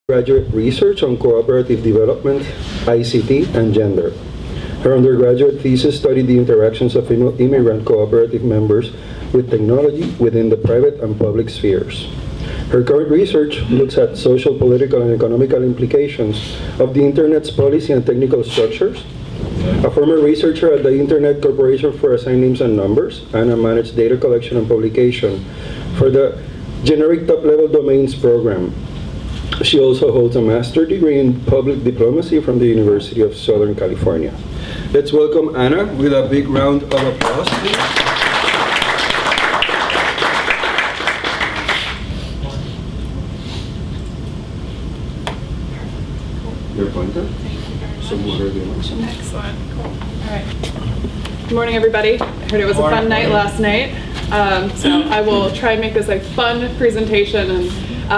graduate research on cooperative development, ICT, and gender. Her undergraduate thesis studied the interactions of immigrant cooperative members with technology within the private and public spheres. Her current research looks at social, political, and economical implications of the Internet's policy and technical structures. A former researcher at the Internet Corporation for Assigned Names and Numbers, Anna managed data collection and publication for the Generic Top-Level Domains program. She also holds a master's degree in public diplomacy from the University of Southern California. Let's welcome Anna with a big round of applause, please. Your pointer? Some water, Excellent. Cool. All right. Good morning, everybody. I heard it was a fun night last night. So I will try and make this a fun presentation and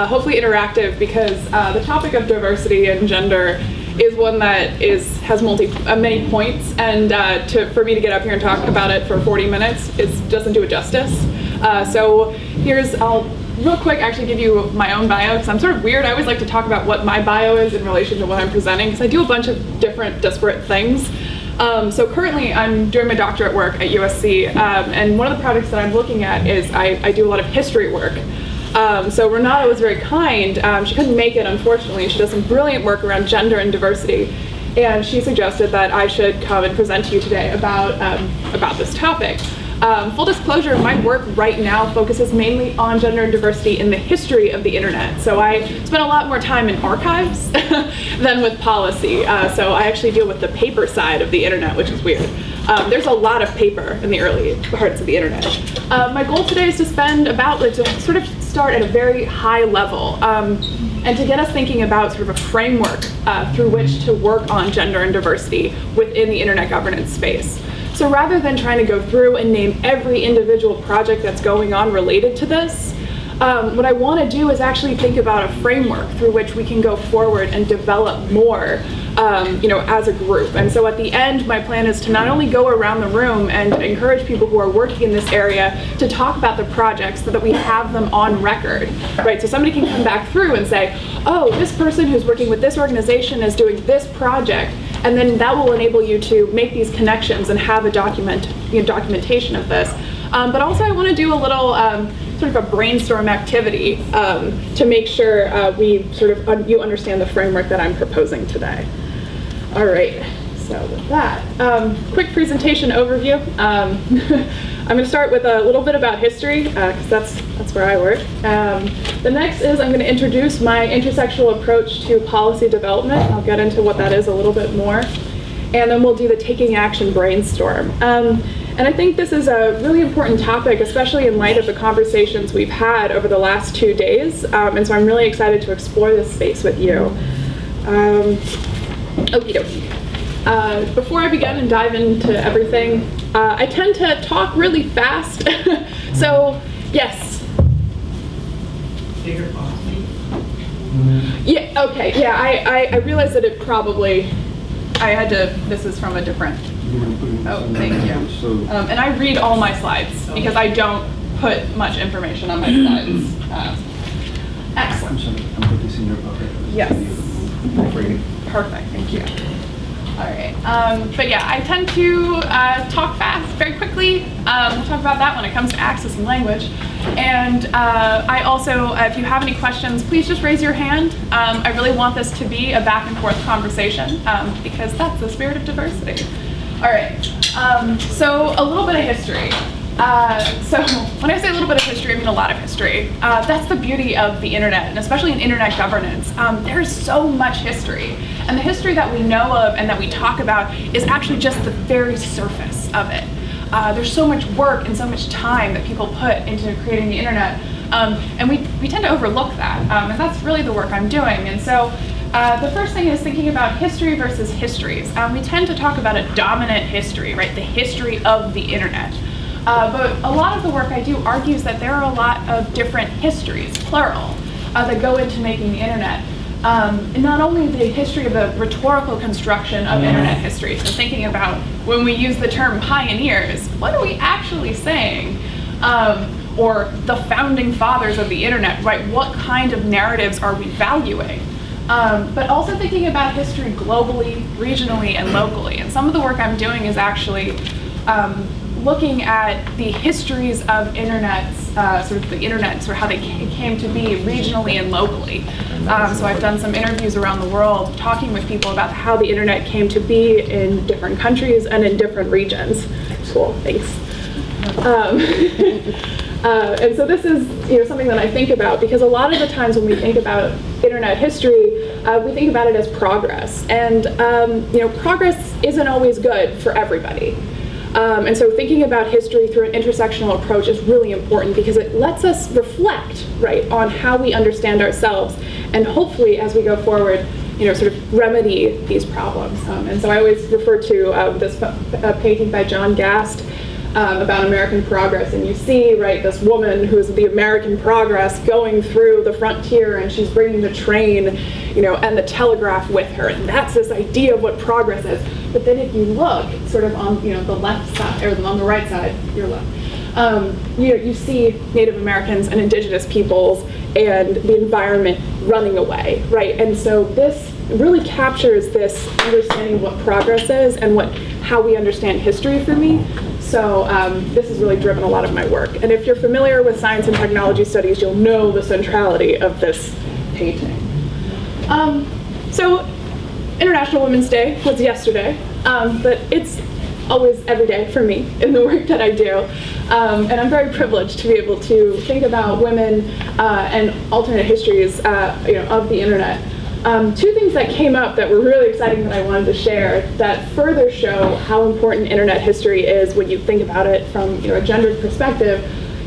hopefully interactive, because the topic of diversity and gender is one that has many points, and for me to get up here and talk about it for 40 minutes doesn't do it justice. So I'll real quick actually give you my own bio, because I'm sort of weird. I always like to talk about what my bio is in relation to what I'm presenting, because I do a bunch of different disparate things. So currently I'm doing my doctorate work at USC, and one of the projects that I'm looking at is I do a lot of history work. So Renata was very kind. She couldn't make it, unfortunately. She does some brilliant work around gender and diversity, and she suggested that I should come and present to you today about this topic. Full disclosure, my work right now focuses mainly on gender and diversity in the history of the internet. So I spend a lot more time in archives than with policy. So I actually deal with the paper side of the internet, which is weird. There's a lot of paper in the early parts of the internet. My goal today is to to sort of start at a very high level, and to get us thinking about sort of a framework through which to work on gender and diversity within the internet governance space. So rather than trying to go through and name every individual project that's going on related to this, what I want to do is actually think about a framework through which we can go forward and develop more, as a group. And so at the end, my plan is to not only go around the room and encourage people who are working in this area to talk about the projects so that we have them on record, right? So somebody can come back through and say, oh, this person who's working with this organization is doing this project, and then that will enable you to make these connections and have a documentation of this. But also I want to do a little sort of a brainstorm activity to make sure you understand the framework that I'm proposing today. All right, so with that, quick presentation overview. I'm going to start with a little bit about history, because that's where I work. The next is I'm going to introduce my intersectional approach to policy development. I'll get into what that is a little bit more. And then we'll do the taking action brainstorm. And I think this is a really important topic, especially in light of the conversations we've had over the last 2 days. And so I'm really excited to explore this space with you. Okie dokie. Before I begin and dive into everything, I tend to talk really fast. So, yes. Bigger box, Yeah, okay, yeah, I realized that it probably, this is from a different, oh, thank you. And I read all my slides because I don't put much information on my slides. Excellent. I'm putting this in your pocket. Yes. Perfect, thank you. All right, but yeah, I tend to talk fast, very quickly. We'll talk about that when it comes to accessing language. And I also, if you have any questions, please just raise your hand. I really want this to be a back and forth conversation, because that's the spirit of diversity. All right, so a little bit of history. So when I say a little bit of history, I mean a lot of history. That's the beauty of the internet, and especially in internet governance. There's so much history. And the history that we know of and that we talk about is actually just the very surface of it. There's so much work and so much time that people put into creating the internet. And we tend to overlook that. And that's really the work I'm doing. And so the first thing is thinking about history versus histories. We tend to talk about a dominant history, right? The history of the internet. But a lot of the work I do argues that there are a lot of different histories, plural, that go into making the internet. And not only the history of the rhetorical construction of internet history, so thinking about when we use the term pioneers, what are we actually saying? Or the founding fathers of the internet, right? What kind of narratives are we valuing? but also thinking about history globally, regionally, and locally. And some of the work I'm doing is actually looking at the histories of sort of the internet, sort of how they came to be regionally and locally. So I've done some interviews around the world talking with people about how the internet came to be in different countries and in different regions. Cool, thanks. And so this is something that I think about, because a lot of the times when we think about internet history, we think about it as progress. And progress isn't always good for everybody. And so thinking about history through an intersectional approach is really important, because it lets us reflect, right, on how we understand ourselves, and hopefully as we go forward, sort of remedy these problems. And so I always refer to this painting by John Gast about American progress, and you see, right, this woman who's the American progress going through the frontier, and she's bringing the train, and the telegraph with her, and that's this idea of what progress is. But then if you look sort of on the left side, or on the right side, your left, you see Native Americans and indigenous peoples and the environment running away, right? And so this really captures this understanding of what progress is and how we understand history for me. So this has really driven a lot of my work. And if you're familiar with science and technology studies, you'll know the centrality of this painting. So International Women's Day was yesterday, but it's always every day for me in the work that I do. And I'm very privileged to be able to think about women and alternate histories of the internet. Two things that came up that were really exciting that I wanted to share that further show how important internet history is when you think about it from a gendered perspective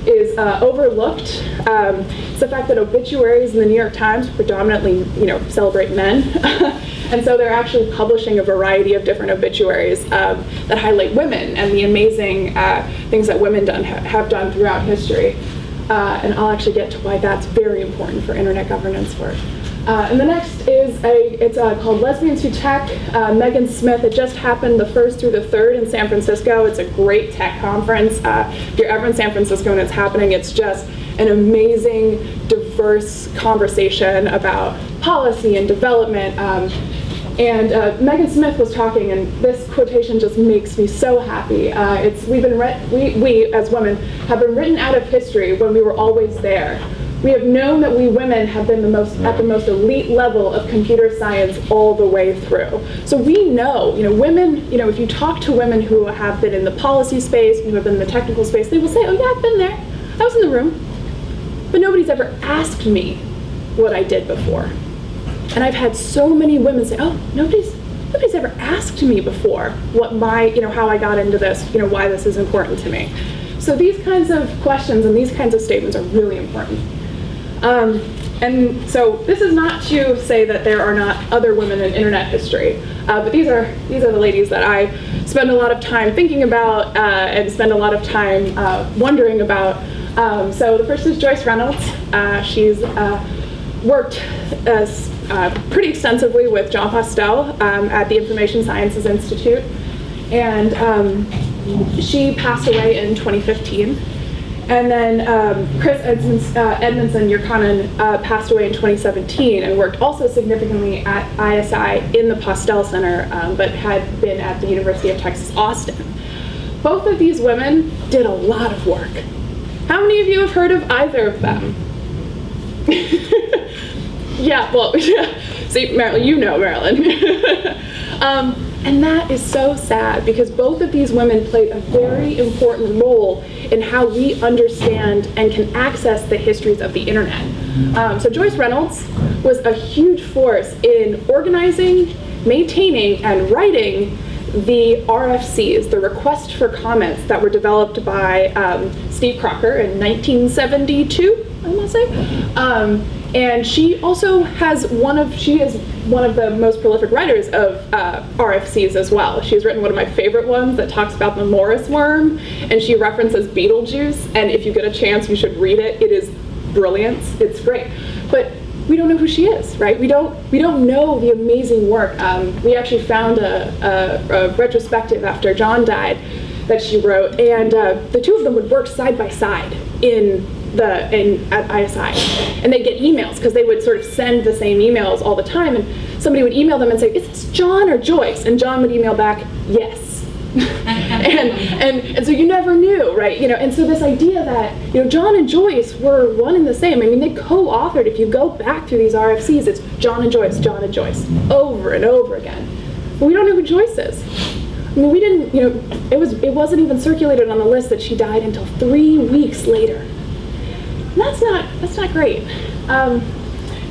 is overlooked. It's the fact that obituaries in the New York Times predominantly celebrate men. And so they're actually publishing a variety of different obituaries that highlight women and the amazing things that women have done throughout history. And I'll actually get to why that's very important for internet governance work. And the next is it's called Lesbians Who Tech, Megan Smith. It just happened the 1st through the 3rd in San Francisco. It's a great tech conference. If you're ever in San Francisco and it's happening, it's just an amazing, diverse conversation about policy and development. And Megan Smith was talking, and this quotation just makes me so happy. We as women have been written out of history when we were always there. We have known that we women have been at the most elite level of computer science all the way through. So we know, women, if you talk to women who have been in the policy space, who have been in the technical space, they will say, oh yeah, I've been there. I was in the room. But nobody's ever asked me what I did before. And I've had so many women say, oh, nobody's ever asked me before what how I got into this, why this is important to me. So these kinds of questions and these kinds of statements are really important. And so this is not to say that there are not other women in internet history, but these are the ladies that I spend a lot of time thinking about and spend a lot of time wondering about. So the first is Joyce Reynolds. She's worked pretty extensively with John Postel at the Information Sciences Institute, and she passed away in 2015. And then Chris Edmondson Yurkanin passed away in 2017 and worked also significantly at ISI in the Postel Center, but had been at the University of Texas, Austin. Both of these women did a lot of work. How many of you have heard of either of them? Yeah, well, see, Marilyn, you know Marilyn. And that is so sad, because both of these women played a very important role in how we understand and can access the histories of the internet. So Joyce Reynolds was a huge force in organizing, maintaining, and writing the RFCs, the request for comments that were developed by Steve Crocker in 1972, I want to say. And she also is one of the most prolific writers of RFCs as well. She's written one of my favorite ones that talks about the Morris worm, and she references Beetlejuice, and if you get a chance, you should read it. It is brilliant. It's great. But we don't know who she is, right? We don't know the amazing work. We actually found a retrospective after John died that she wrote, and the two of them would work side by side in at ISI, and they'd get emails because they would sort of send the same emails all the time, and somebody would email them and say, "Is this John or Joyce?" And John would email back, "Yes." and so you never knew, right? And so this idea that John and Joyce were one and the same. I mean, they co-authored. If you go back through these RFCs, it's John and Joyce, over and over again. But we don't know who Joyce is. I mean, we didn't. It wasn't even circulated on the list that she died until 3 weeks later. And that's not great.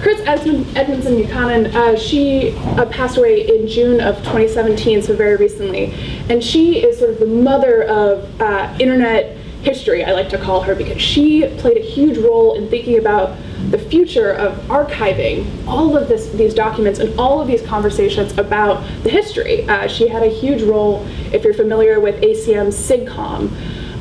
Chris Edmondson Buchanan, she passed away in June of 2017, so very recently. And she is sort of the mother of internet history, I like to call her, because she played a huge role in thinking about the future of archiving all of these documents and all of these conversations about the history. She had a huge role, if you're familiar with ACM's SIGCOM.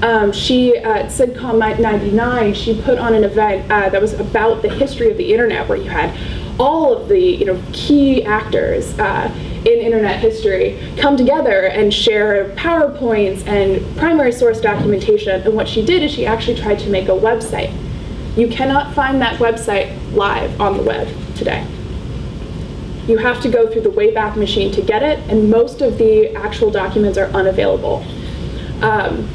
At SIGCOM 99, she put on an event that was about the history of the internet, where you had all of the key actors in internet history come together and share PowerPoints and primary source documentation. And what she did is she actually tried to make a website. You cannot find that website live on the web today. You have to go through the Wayback Machine to get it, and most of the actual documents are unavailable.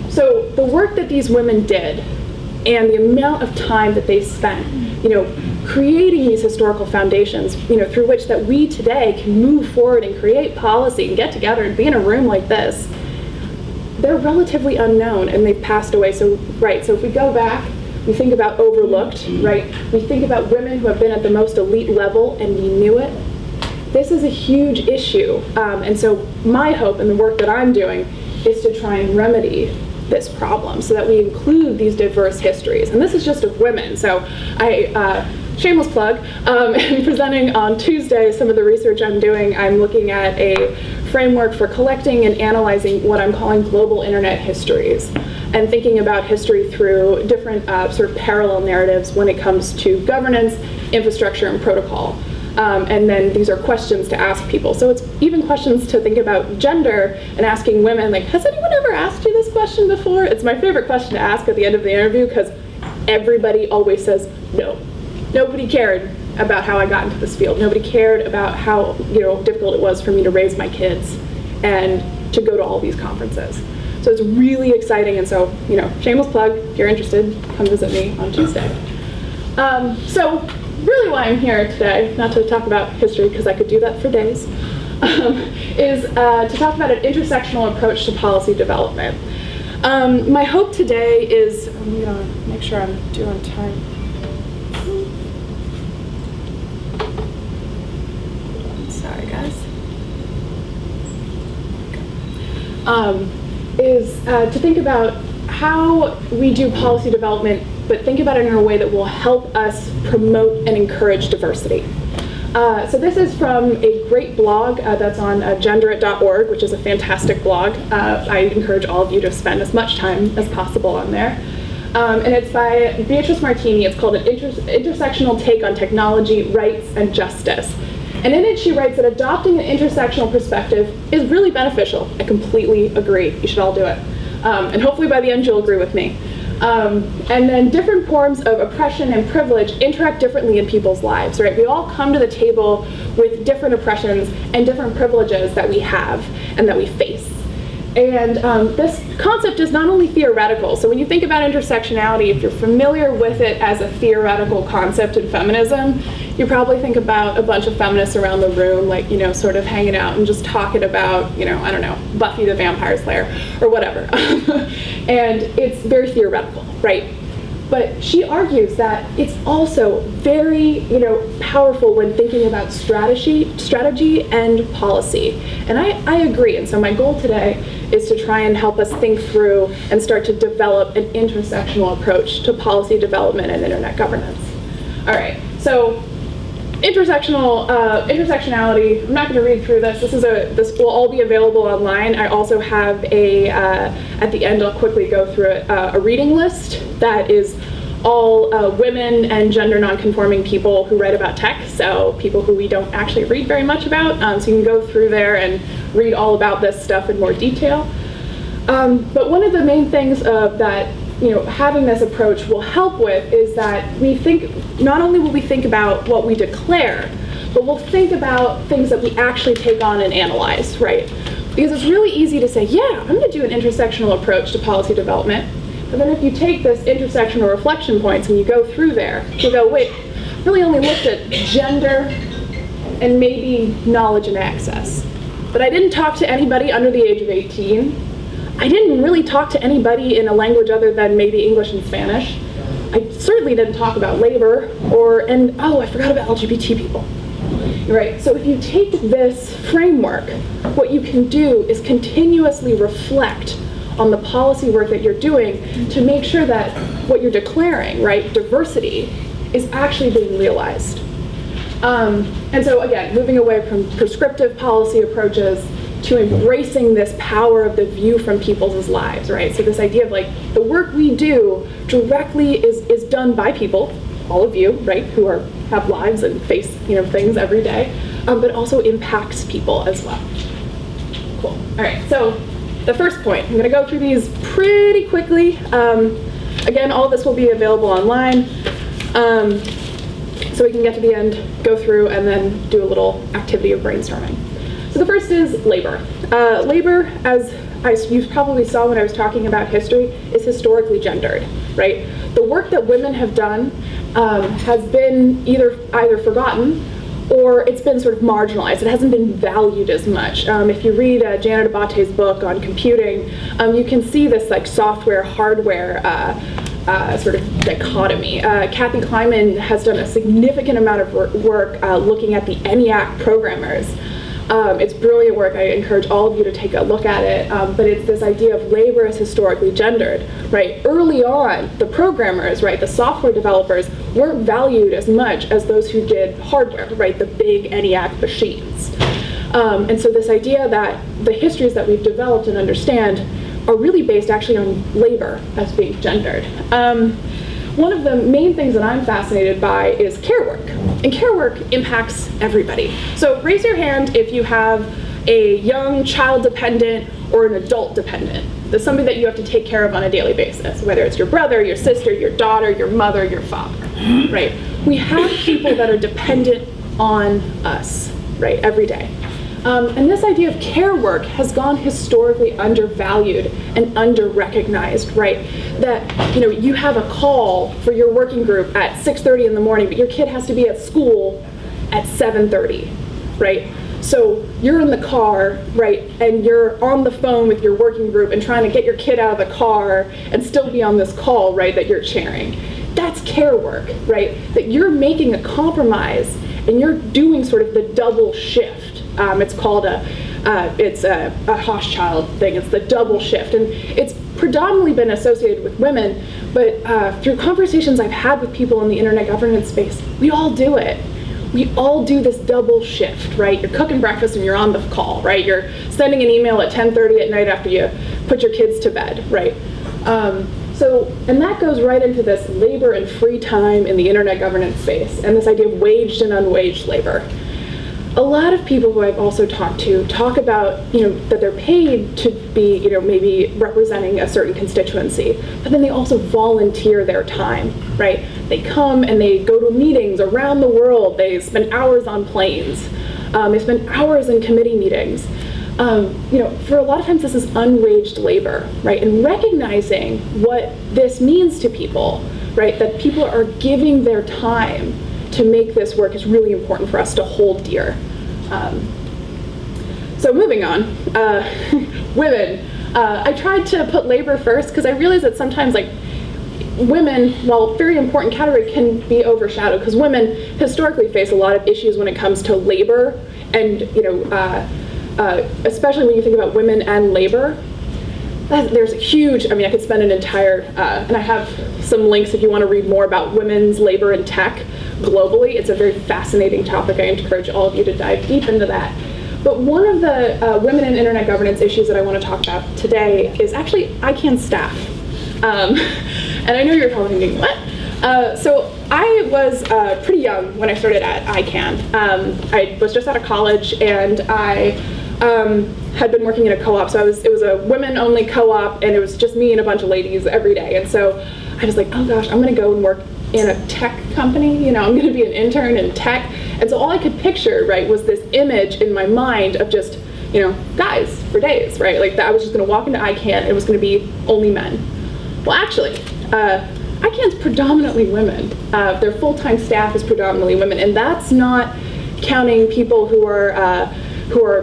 So the work that these women did and the amount of time that they spent, creating these historical foundations, through which that we today can move forward and create policy and get together and be in a room like this, they're relatively unknown and they've passed away. So if we go back, we think about overlooked, right? We think about women who have been at the most elite level and we knew it. This is a huge issue. And so my hope and the work that I'm doing is to try and remedy this problem so that we include these diverse histories. And this is just of women. So shameless plug, I'm presenting on Tuesday some of the research I'm doing. I'm looking at a framework for collecting and analyzing what I'm calling global internet histories, and thinking about history through different sort of parallel narratives when it comes to governance, infrastructure, and protocol. And then these are questions to ask people. So it's even questions to think about gender and asking women, like, has anyone ever asked you this question before? It's my favorite question to ask at the end of the interview, because everybody always says no. Nobody cared about how I got into this field. Nobody cared about how difficult it was for me to raise my kids and to go to all these conferences. So it's really exciting, and so shameless plug, if you're interested, come visit me on Tuesday. So really why I'm here today, not to talk about history because I could do that for days, is to talk about an intersectional approach to policy development. My hope today is, I'm going to make sure I'm doing time. Sorry guys. Is to think about how we do policy development, but think about it in a way that will help us promote and encourage diversity. So this is from a great blog that's on genderit.org, which is a fantastic blog. I encourage all of you to spend as much time as possible on there. And it's by Beatrice Martini. It's called An Intersectional Take on Technology, Rights, and Justice. And in it she writes that adopting an intersectional perspective is really beneficial. I completely agree. You should all do it. And hopefully by the end you'll agree with me. And then different forms of oppression and privilege interact differently in people's lives, right? We all come to the table with different oppressions and different privileges that we have and that we face. And this concept is not only theoretical. So when you think about intersectionality, if you're familiar with it as a theoretical concept in feminism, you probably think about a bunch of feminists around the room, like, sort of hanging out and just talking about, I don't know, Buffy the Vampire Slayer or whatever. And it's very theoretical, right? But she argues that it's also very, powerful when thinking about strategy and policy. And I agree. And so my goal today is to try and help us think through and start to develop an intersectional approach to policy development and internet governance. All right. So intersectionality. I'm not going to read through this. This will all be available online. I also have at the end I'll quickly go through it, a reading list that is all women and gender nonconforming people who write about tech, so people who we don't actually read very much about. So you can go through there and read all about this stuff in more detail. But one of the main things that having this approach will help with is that we think, not only will we think about what we declare, but we'll think about things that we actually take on and analyze, right? Because it's really easy to say, yeah, I'm going to do an intersectional approach to policy development. But then if you take this intersectional reflection points and you go through there, you go, wait, I really only looked at gender and maybe knowledge and access. But I didn't talk to anybody under the age of 18. I didn't really talk to anybody in a language other than maybe English and Spanish. I certainly didn't talk about labor and I forgot about LGBT people. Right, so if you take this framework, what you can do is continuously reflect on the policy work that you're doing to make sure that what you're declaring, right, diversity, is actually being realized. And so again, moving away from prescriptive policy approaches to embracing this power of the view from people's lives, right? So this idea of like the work we do directly is done by people, all of you, right, who have lives and face things every day, but also impacts people as well. Cool. All right. So the first point, I'm going to go through these pretty quickly. Again, all of this will be available online, so we can get to the end, go through, and then do a little activity of brainstorming. So the first is labor. Labor, as you probably saw when I was talking about history, is historically gendered, right? The work that women have done has been either forgotten or it's been sort of marginalized. It hasn't been valued as much. If you read Janet Abate's book on computing, you can see this like software, hardware sort of dichotomy. Kathy Kleiman has done a significant amount of work looking at the ENIAC programmers. It's brilliant work. I encourage all of you to take a look at it. But it's this idea of labor as historically gendered, right? Early on, the programmers, right, the software developers weren't valued as much as those who did hardware, right, the big ENIAC machines. And so this idea that the histories that we've developed and understand are really based actually on labor as being gendered. One of the main things that I'm fascinated by is care work. And care work impacts everybody. So raise your hand if you have a young child dependent or an adult dependent. There's somebody that you have to take care of on a daily basis, whether it's your brother, your sister, your daughter, your mother, your father, right? We have people that are dependent on us, right, every day. And this idea of care work has gone historically undervalued and under-recognized, right? That, you have a call for your working group at 6:30 in the morning, but your kid has to be at school at 7:30, right? So you're in the car, right, and you're on the phone with your working group and trying to get your kid out of the car and still be on this call, right, that you're chairing. That's care work, right? That you're making a compromise and you're doing sort of the double shift. It's called a Hochschild thing. It's the double shift, and it's predominantly been associated with women. But through conversations I've had with people in the internet governance space, we all do it. We all do this double shift, right? You're cooking breakfast and you're on the call, right? You're sending an email at 10:30 at night after you put your kids to bed, right? And that goes right into this labor and free time in the internet governance space, and this idea of waged and unwaged labor. A lot of people who I've also talked to talk about, that they're paid to be, maybe representing a certain constituency, but then they also volunteer their time, right? They come and they go to meetings around the world. They spend hours on planes. They spend hours in committee meetings. For a lot of times this is unwaged labor, right? And recognizing what this means to people, right? That people are giving their time to make this work is really important for us to hold dear. So moving on, women. I tried to put labor first because I realized that sometimes women, while very important category, can be overshadowed because women historically face a lot of issues when it comes to labor and, especially when you think about women and labor. There's a huge, I could spend an entire, and I have some links if you want to read more about women's labor in tech globally. It's a very fascinating topic. I encourage all of you to dive deep into that. But one of the women in internet governance issues that I want to talk about today is actually ICANN staff. And I know you're probably thinking, what? So I was pretty young when I started at ICANN. I was just out of college and I had been working in a co-op. So it was a women-only co-op, and it was just me and a bunch of ladies every day. And so I was like, oh gosh, I'm going to go and work in a tech company. I'm going to be an intern in tech. And so all I could picture, right, was this image in my mind of just, guys for days, right? Like that I was just going to walk into ICANN. It was going to be only men. Well, actually, ICANN's predominantly women. Their full-time staff is predominantly women, and that's not counting people who are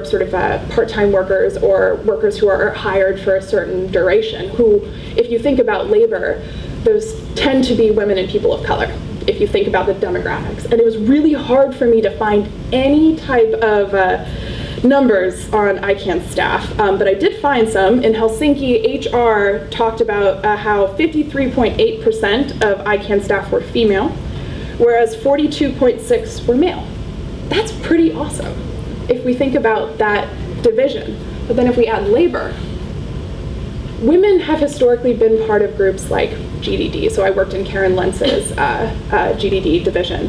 sort of part-time workers or workers who are hired for a certain duration, who, if you think about labor, those tend to be women and people of color, if you think about the demographics. And it was really hard for me to find any type of numbers on ICANN staff, but I did find some. In Helsinki, HR talked about how 53.8% of ICANN staff were female, whereas 42.6% were male. That's pretty awesome if we think about that division. But then if we add labor, women have historically been part of groups like GDD. So I worked in Karen Lentz's GDD division.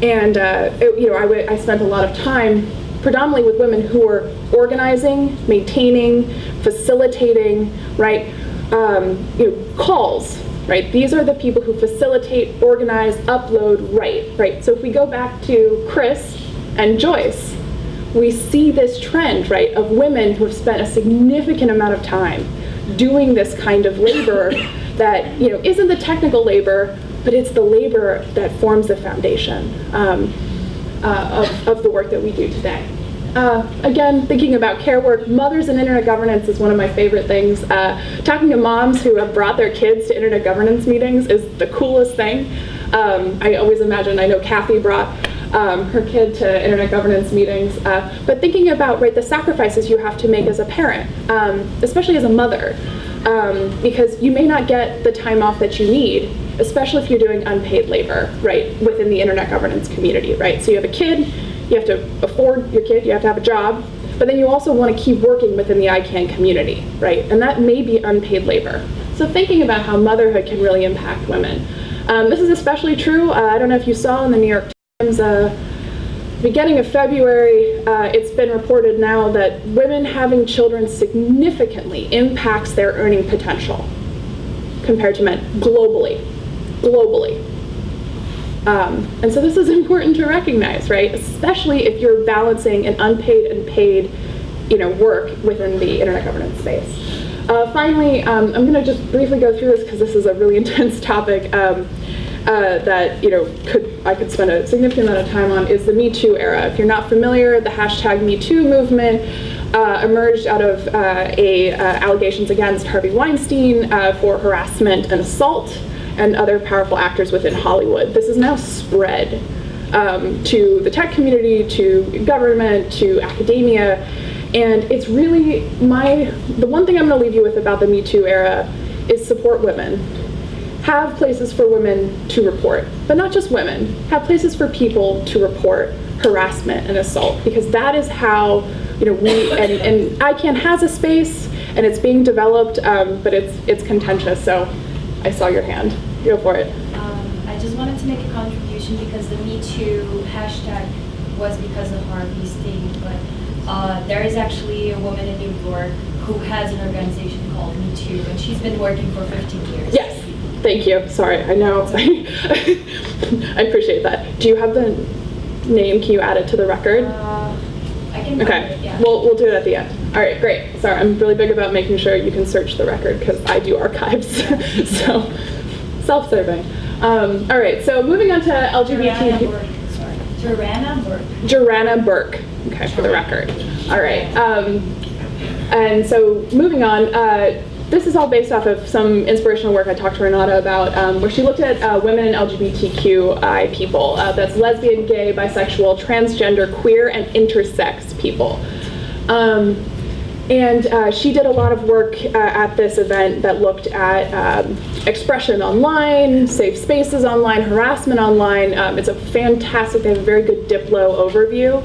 And I spent a lot of time predominantly with women who were organizing, maintaining, facilitating, right, calls, right? These are the people who facilitate, organize, upload, write, right? So if we go back to Chris and Joyce, we see this trend, right, of women who have spent a significant amount of time doing this kind of labor that, isn't the technical labor, but it's the labor that forms the foundation of the work that we do today. Again, thinking about care work, mothers and internet governance is one of my favorite things. Talking to moms who have brought their kids to internet governance meetings is the coolest thing. I always imagine, I know Kathy brought her kid to internet governance meetings, but thinking about, right, the sacrifices you have to make as a parent, especially as a mother, because you may not get the time off that you need, especially if you're doing unpaid labor, right, within the internet governance community, right? So you have a kid, you have to afford your kid, you have to have a job, but then you also want to keep working within the ICANN community, right? And that may be unpaid labor. So thinking about how motherhood can really impact women. This is especially true, I don't know if you saw in the New York Times, beginning of February, it's been reported now that women having children significantly impacts their earning potential compared to men globally. And so this is important to recognize, right? Especially if you're balancing an unpaid and paid, work within the internet governance space. Finally, I'm going to just briefly go through this because this is a really intense topic that I could spend a significant amount of time on. Is the Me Too era. If you're not familiar, the hashtag Me Too movement emerged out of allegations against Harvey Weinstein for harassment and assault, and other powerful actors within Hollywood. This is now spread to the tech community, to government, to academia, and it's really the one thing I'm going to leave you with about the Me Too era is support women. Have places for women to report, but not just women. Have places for people to report harassment and assault, because that is how we and ICANN has a space and it's being developed, but it's contentious. So I saw your hand. Go for it. I just wanted to make a contribution because the Me Too hashtag was because of Harvey's thing, but there is actually a woman in New York who has an organization called Me Too, and she's been working for 15 years. Yes, thank you. Sorry, I know. I appreciate that. Do you have the name? Can you add it to the record? I can. Okay, it, yeah. We'll do it at the end. All right, great. Sorry, I'm really big about making sure you can search the record because I do archives, so self-serving. All right, so moving on to LGBT. Joranna Burke. Okay, for the record. All right, and so moving on. This is all based off of some inspirational work I talked to Renata about, where she looked at women and LGBTQI people. That's lesbian, gay, bisexual, transgender, queer, and intersex people. And she did a lot of work at this event that looked at expression online, safe spaces online, harassment online. It's a fantastic, they have a very good Diplo overview.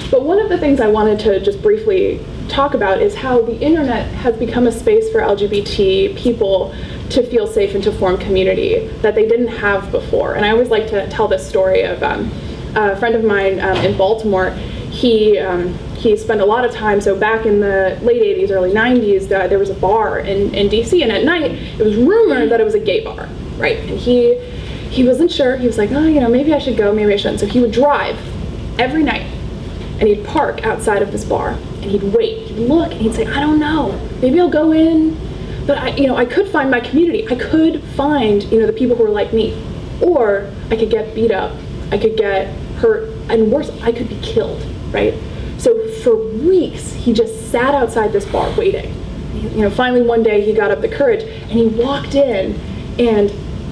But one of the things I wanted to just briefly talk about is how the internet has become a space for LGBT people to feel safe and to form community that they didn't have before. And I always like to tell this story of a friend of mine in Baltimore. he spent a lot of time, so back in the late 80s, early 90s, there was a bar in DC, and at night, it was rumored that it was a gay bar, right? And he wasn't sure. He was like, oh, maybe I should go, maybe I shouldn't. So he would drive every night, and he'd park outside of this bar, and he'd wait, he'd look, and he'd say, I don't know, maybe I'll go in, but I could find my community. I could find, the people who are like me, or I could get beat up, I could get hurt, and worse, I could be killed, right? So for weeks, he just sat outside this bar waiting. Finally one day he got up the courage and he walked in, and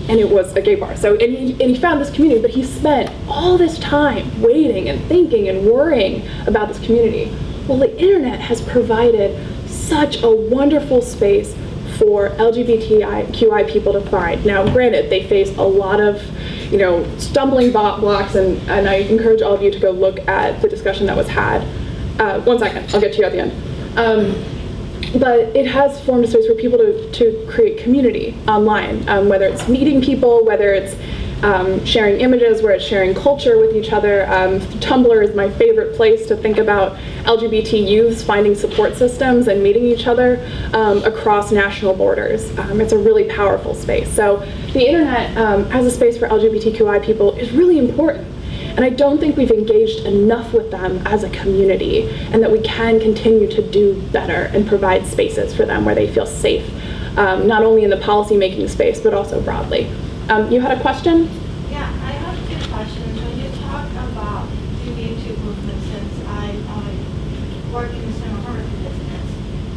it was a gay bar. So and he found this community, but he spent all this time waiting and thinking and worrying about this community. Well, the internet has provided such a wonderful space for LGBTQI people to find. Now, granted, they face a lot of stumbling blocks, and I encourage all of you to go look at the discussion that was had. One second, I'll get to you at the end. But it has formed a space for people to create community online, whether it's meeting people, whether it's sharing images, where it's sharing culture with each other. Tumblr is my favorite place to think about LGBT youths finding support systems and meeting each other across national borders. It's a really powerful space. So the internet as a space for LGBTQI people is really important. And I don't think we've engaged enough with them as a community, and that we can continue to do better and provide spaces for them where they feel safe, not only in the policy-making space, but also broadly. You had a question? Yeah, I have two questions. When you talk about the Me Too movement, since I work in the cinematography business,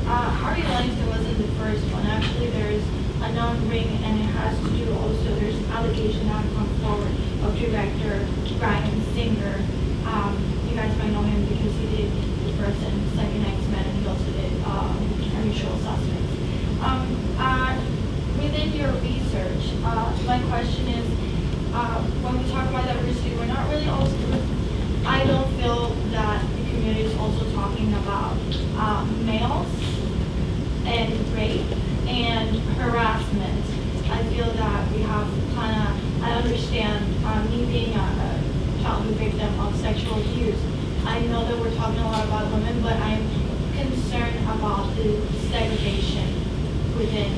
Harvey Weinstein wasn't the first one. Actually, there's a non-ring, and it has to do also, there's an allegation now come forward of director Bryan Singer. You guys might know him because he did the first and second X-Men, and he also did Unusual Suspects. Within your research, my question is, when we talk about diversity, we're not really also, I don't feel that the community is also talking about males and rape and harassment. I feel that we have I understand me being a childhood victim of sexual abuse. I know that we're talking a lot about women, but I'm concerned about the segregation within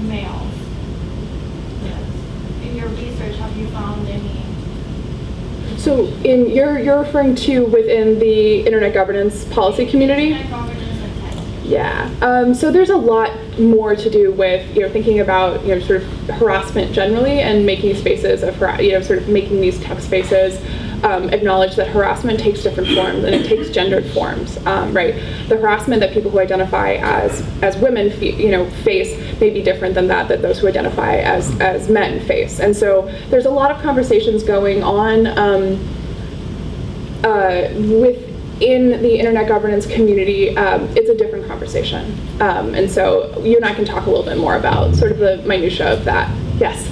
males. In your research, have you found any? So you're referring to within the internet governance policy community? Internet governance and tech. Yeah. So there's a lot more to do with thinking about sort of harassment generally, and making spaces of sort of making these tech spaces acknowledge that harassment takes different forms, and it takes gendered forms, right? The harassment that people who identify as women face may be different than that those who identify as men face. And so there's a lot of conversations going on within the internet governance community. It's a different conversation. And so you and I can talk a little bit more about sort of the minutia of that. Yes?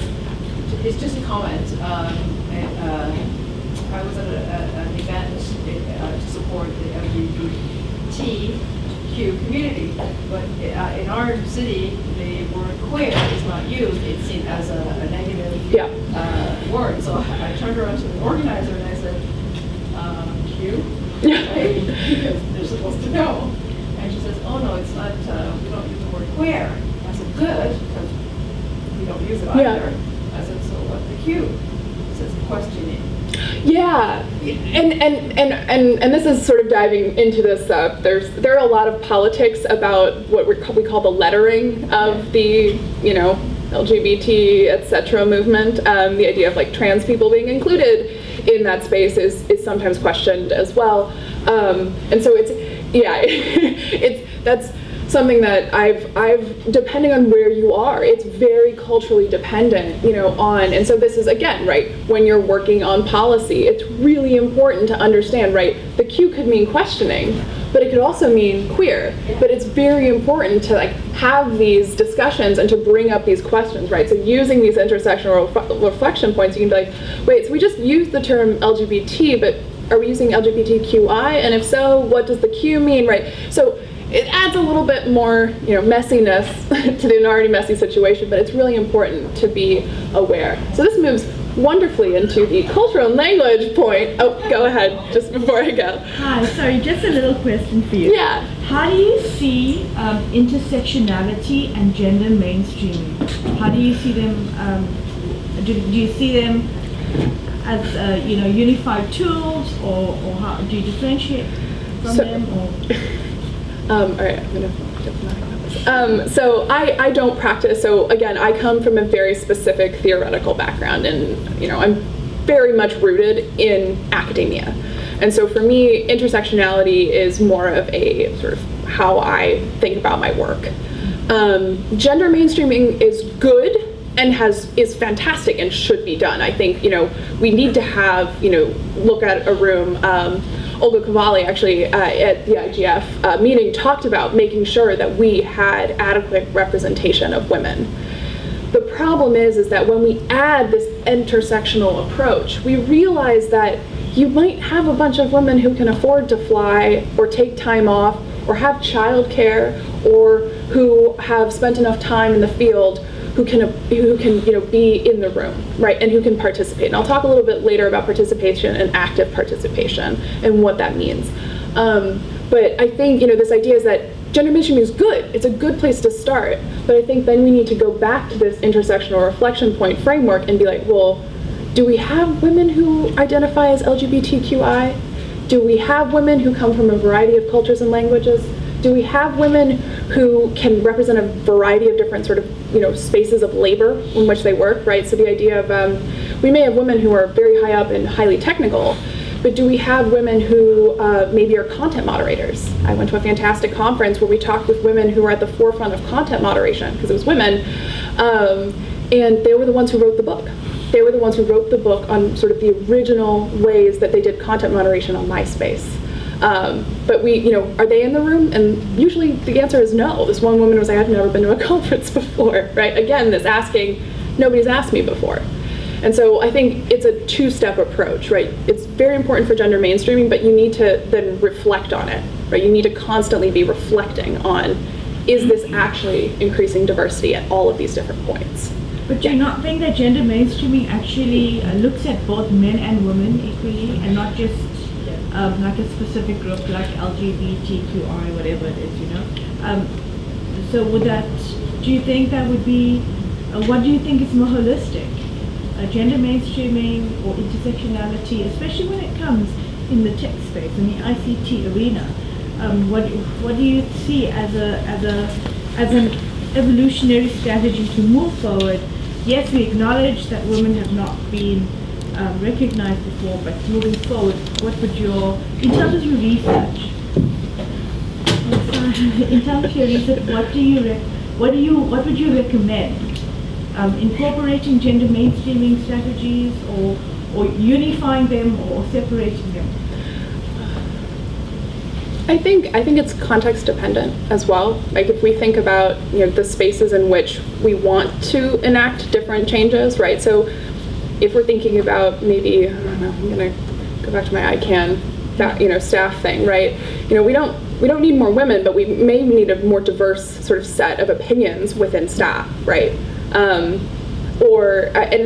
It's just a comment. I was at an event to support the LGBTQ community, but in our city, the word queer is not used. It's seen as a negative word. So I turned around to the organizer and I said, Q? Right? Because they're supposed to know. And she says, oh no, it's not, we don't use the word queer. I said, good, because we don't use it either. I said, so what's the Q? It says questioning. Yeah, and this is sort of diving into this. There are a lot of politics about what we call the lettering of the LGBT etc. movement. The idea of like trans people being included in that space is sometimes questioned as well. And so that's something that I've depending on where you are, it's very culturally dependent, on, and so this is again, right, when you're working on policy, it's really important to understand, right, the Q could mean questioning, but it could also mean queer, but it's very important to like have these discussions and to bring up these questions, right, so using these intersectional reflection points, you can be like, wait, so we just used the term LGBT, but are we using LGBTQI, and if so, what does the Q mean, right, so it adds a little bit more, messiness to the already messy situation, but it's really important to be aware. So this moves wonderfully into the cultural and language point. Oh, go ahead, just before I go. Hi, sorry, just a little question for you. Yeah. How do you see intersectionality and gender mainstreaming? How do you see them, do you see them as, unified tools, or how do you differentiate from them? Or? All right, I'm gonna diplomatic about this. So I don't practice. So again, I come from a very specific theoretical background, and I'm very much rooted in academia. And so for me, intersectionality is more of a sort of how I think about my work. Gender mainstreaming is good and is fantastic and should be done. I think we need to have look at a room. Olga Cavalli actually at the IGF meeting talked about making sure that we had adequate representation of women. The problem is that when we add this intersectional approach, we realize that you might have a bunch of women who can afford to fly or take time off or have childcare or who have spent enough time in the field who can be in the room, right, and who can participate. And I'll talk a little bit later about participation and active participation and what that means. But I think this idea is that gender mainstreaming is good. It's a good place to start. But I think then we need to go back to this intersectional reflection point framework and be like, well, do we have women who identify as LGBTQI? Do we have women who come from a variety of cultures and languages? Do we have women who can represent a variety of different sort of spaces of labor in which they work, right? So the idea of we may have women who are very high up and highly technical, but do we have women who maybe are content moderators? I went to a fantastic conference where we talked with women who were at the forefront of content moderation, because it was women, and they were the ones who wrote the book. They were the ones who wrote the book on sort of the original ways that they did content moderation on MySpace. But are they in the room? And usually the answer is no. This one woman was like, I've never been to a conference before, right? Again, this asking, nobody's asked me before. And so I think it's a two-step approach, right? It's very important for gender mainstreaming, but you need to then reflect on it, right? You need to constantly be reflecting on, is this actually increasing diversity at all of these different points? But do you not think that gender mainstreaming actually looks at both men and women equally, and not just like a specific group like LGBTQI, whatever it is, So do you think that would be, what do you think is more holistic? Gender mainstreaming or intersectionality, especially when it comes in the tech space, in the ICT arena? What do you see as an evolutionary strategy to move forward? Yes, we acknowledge that women have not been recognized before, but moving forward, what would in terms of your research, what would you recommend? Incorporating gender mainstreaming strategies, or unifying them, or separating them? I think it's context dependent as well. Like if we think about the spaces in which we want to enact different changes, right? So if we're thinking about maybe, I don't know, I'm gonna go back to my ICANN staff thing, right? We don't need more women, but we may need a more diverse sort of set of opinions within staff, right? And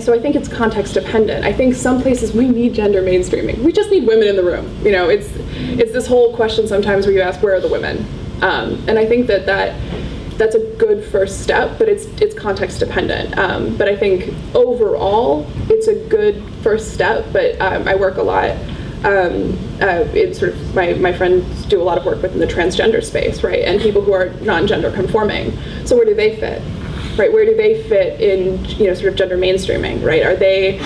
so I think it's context dependent. I think some places we need gender mainstreaming. We just need women in the room. It's this whole question sometimes where you ask, where are the women? And I think that's a good first step, but it's context dependent. But I think overall it's a good first step. But I work a lot in sort of my friends do a lot of work within the transgender space, right? And people who are non-gender conforming. So where do they fit? Right, where do they fit in, sort of gender mainstreaming, right? Are they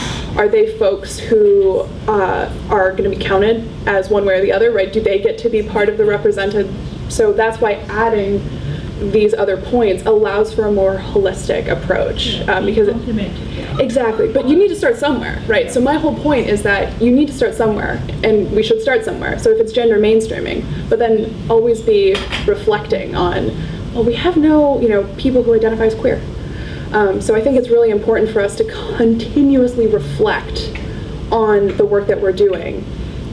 folks who are going to be counted as one way or the other, right? Do they get to be part of the represented? So that's why adding these other points allows for a more holistic approach, because exactly. But you need to start somewhere, right? So my whole point is that you need to start somewhere, and we should start somewhere. So if it's gender mainstreaming, but then always be reflecting on, well, we have no, people who identify as queer. So I think it's really important for us to continuously reflect on the work that we're doing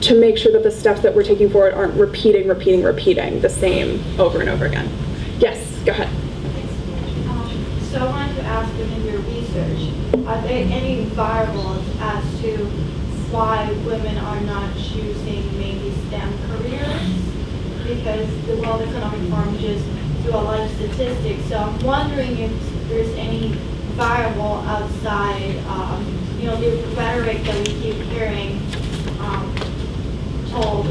to make sure that the steps that we're taking forward aren't repeating the same over and over again. Yes, go ahead. So I wanted to ask, within your research, are there any variables as to why women are not choosing maybe STEM careers, because the World Economic Forum just do a lot of statistics. So I'm wondering if there's any variable outside, the rhetoric that we keep hearing told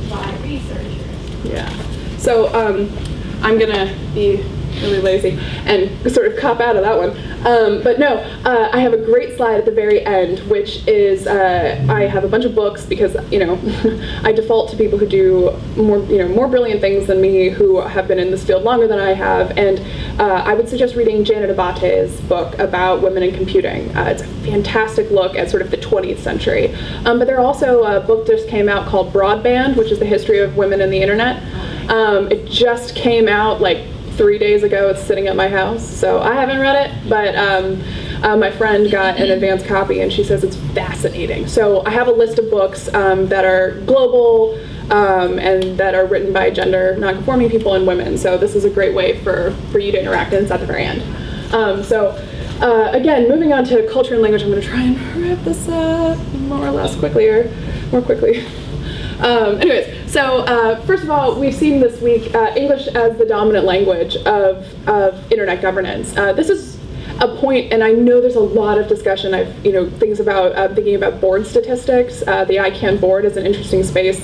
by researchers. Yeah. So I'm gonna be really lazy and sort of cop out of that one. But no, I have a great slide at the very end, which is I have a bunch of books because I default to people who do more brilliant things than me, who have been in this field longer than I have, and I would suggest reading Janet Abate's book about women in computing. It's a fantastic look at sort of the 20th century. But there are also a book just came out called Broadband, which is the history of women in the internet. It just came out like 3 days ago. It's sitting at my house, so I haven't read it, but my friend got an advance copy and she says it's fascinating. So I have a list of books that are global and that are written by gender non-conforming people and women, so this is a great way for you to interact, and it's at the very end. Again, moving on to culture and language, I'm going to try and wrap this up more quickly. Anyways, so first of all, we've seen this week English as the dominant language of internet governance. This is a point, and I know there's a lot of discussion. Things about thinking about board statistics. The ICANN board is an interesting space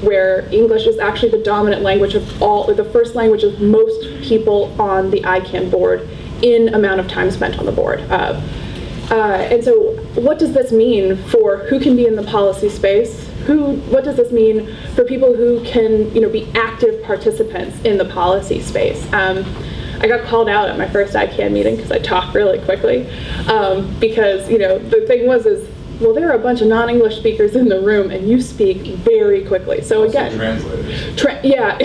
where English is actually the dominant language of or the first language of most people on the ICANN board in amount of time spent on the board. And so, what does this mean for who can be in the policy space? What does this mean for people who can, be active participants in the policy space? I got called out at my first ICANN meeting because I talk really quickly. Because, the thing was, there are a bunch of non-English speakers in the room and you speak very quickly. So again, translators. Yeah,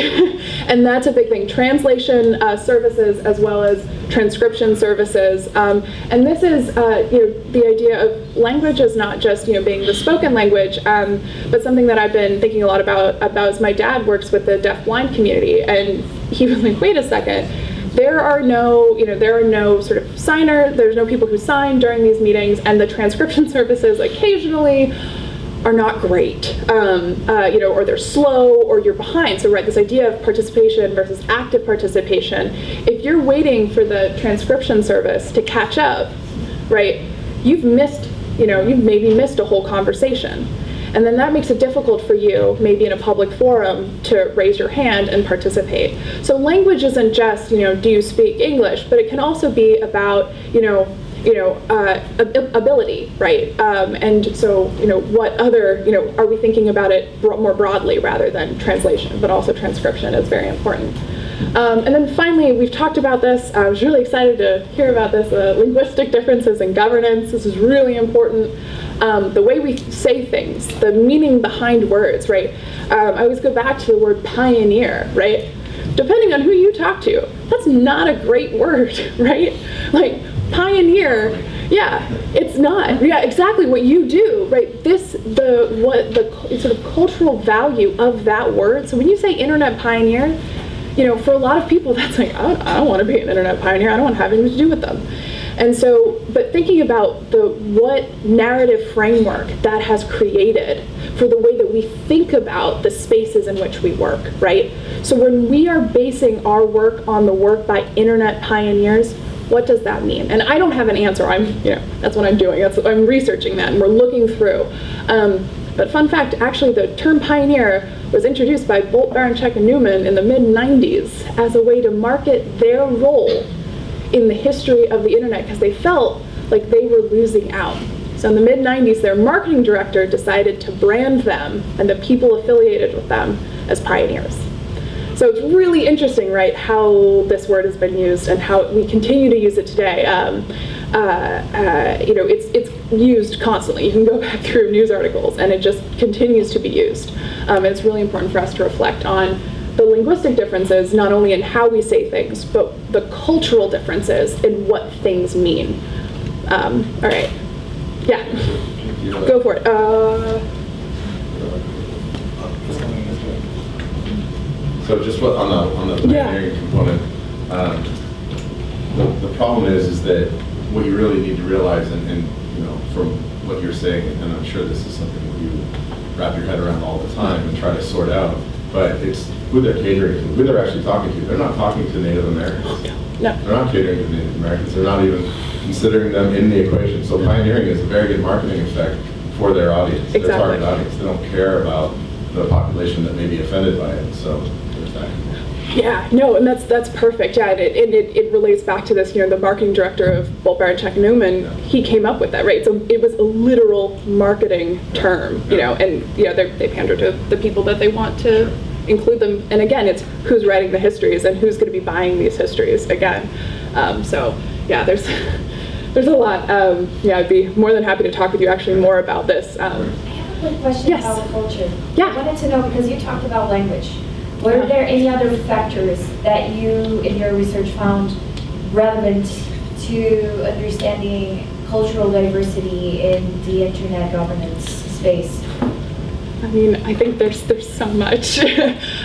and that's a big thing. Translation services as well as transcription services. And this is, the idea of language is not just, being the spoken language, but something that I've been thinking a lot about is my dad works with the deaf-blind community, and he was like, wait a second. There are no sort of there's no people who sign during these meetings, and the transcription services occasionally are not great, or they're slow, or you're behind. So, right, this idea of participation versus active participation, if you're waiting for the transcription service to catch up, right, you've maybe missed a whole conversation. And then that makes it difficult for you, maybe in a public forum, to raise your hand and participate. So language isn't just, do you speak English, but it can also be about, ability, right? And so, what other, are we thinking about it more broadly rather than translation, but also transcription is very important. And then finally, we've talked about this. I was really excited to hear about this, linguistic differences in governance. This is really important. The way we say things, the meaning behind words, right? I always go back to the word pioneer, right? Depending on who you talk to, that's not a great word, right? Like, pioneer, yeah, it's not. Yeah, exactly what you do, right? The sort of cultural value of that word. So when you say internet pioneer, for a lot of people, that's like, I don't want to be an internet pioneer. I don't want to have anything to do with them. And so, but thinking about what narrative framework that has created for the way that we think about the spaces in which we work, right? So when we are basing our work on the work by internet pioneers, what does that mean? And I don't have an answer. That's what I'm doing. I'm researching that, and we're looking through. But fun fact, actually, the term pioneer was introduced by Bolt, Baranchek, and Newman in the mid-90s as a way to market their role in the history of the internet, because they felt like they were losing out. So in the mid-90s, their marketing director decided to brand them and the people affiliated with them as pioneers. So it's really interesting, right, how this word has been used and how we continue to use it today. It's used constantly. You can go back through news articles, and it just continues to be used. And it's really important for us to reflect on the linguistic differences, not only in how we say things, but the cultural differences in what things mean. All right. Yeah. Go for it. So just on the pioneering component, the problem is that what you really need to realize, and from what you're saying, and I'm sure this is something that you wrap your head around all the time and try to sort out, but it's who they're catering to, who they're actually talking to. They're not talking to Native Americans. No. They're not catering to Native Americans. They're not even considering them in the equation. So pioneering is a very good marketing effect for their audience, their target audience. They don't care about the population that may be offended by it. So there's that. Yeah, no, and that's perfect. Yeah, and it relates back to this. The marketing director of Bolt Baranchek Newman, he came up with that, right? So it was a literal marketing term, and they pander to the people that they want to include them. And again, it's who's writing the histories and who's going to be buying these histories again. So yeah, there's a lot. I'd be more than happy to talk with you actually more about this. I have a quick question Yes. about culture. Yeah. I wanted to know, because you talked about language, were there any other factors that you in your research found relevant to understanding cultural diversity in the internet governance space? I mean, I think there's so much.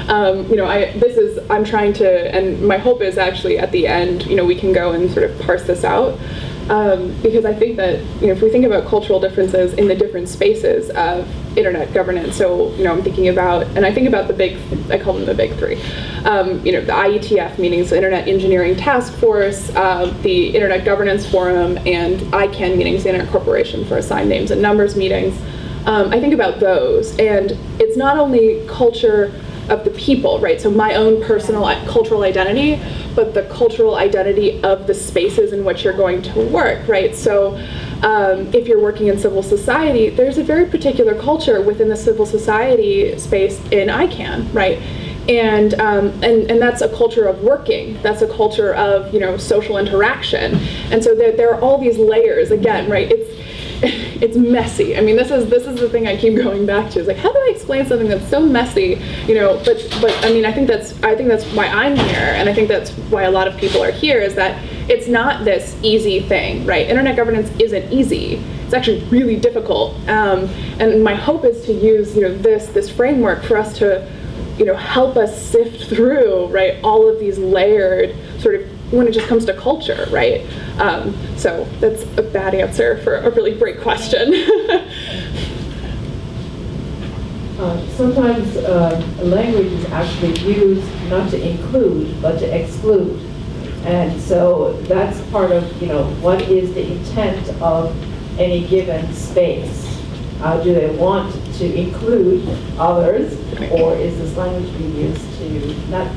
I'm trying to, and my hope is actually at the end, we can go and sort of parse this out. Because I think that, if we think about cultural differences in the different spaces of internet governance, so, I'm thinking about, and I think about I call them the big three. The IETF, meaning the Internet Engineering Task Force, the Internet Governance Forum, and ICANN, meaning the Internet Corporation for Assigned Names and Numbers meetings. I think about those, and it's not only culture of the people, right? So my own personal cultural identity, but the cultural identity of the spaces in which you're going to work, right? So if you're working in civil society, there's a very particular culture within the civil society space in ICANN, right? And that's a culture of working. That's a culture of social interaction. And so there are all these layers again, right? It's messy. I mean, this is the thing I keep going back to. Is like, how do I explain something that's so messy? But I mean, I think that's why I'm here, and I think that's why a lot of people are here. Is that it's not this easy thing, right? Internet governance isn't easy. It's actually really difficult. And my hope is to use this framework for us to help us sift through, right, all of these layered sort of, when it just comes to culture, right? So that's a bad answer for a really great question. Sometimes language is actually used not to include, but to exclude. And so that's part of, what is the intent of any given space? Do they want to include others, or is this language being used to not,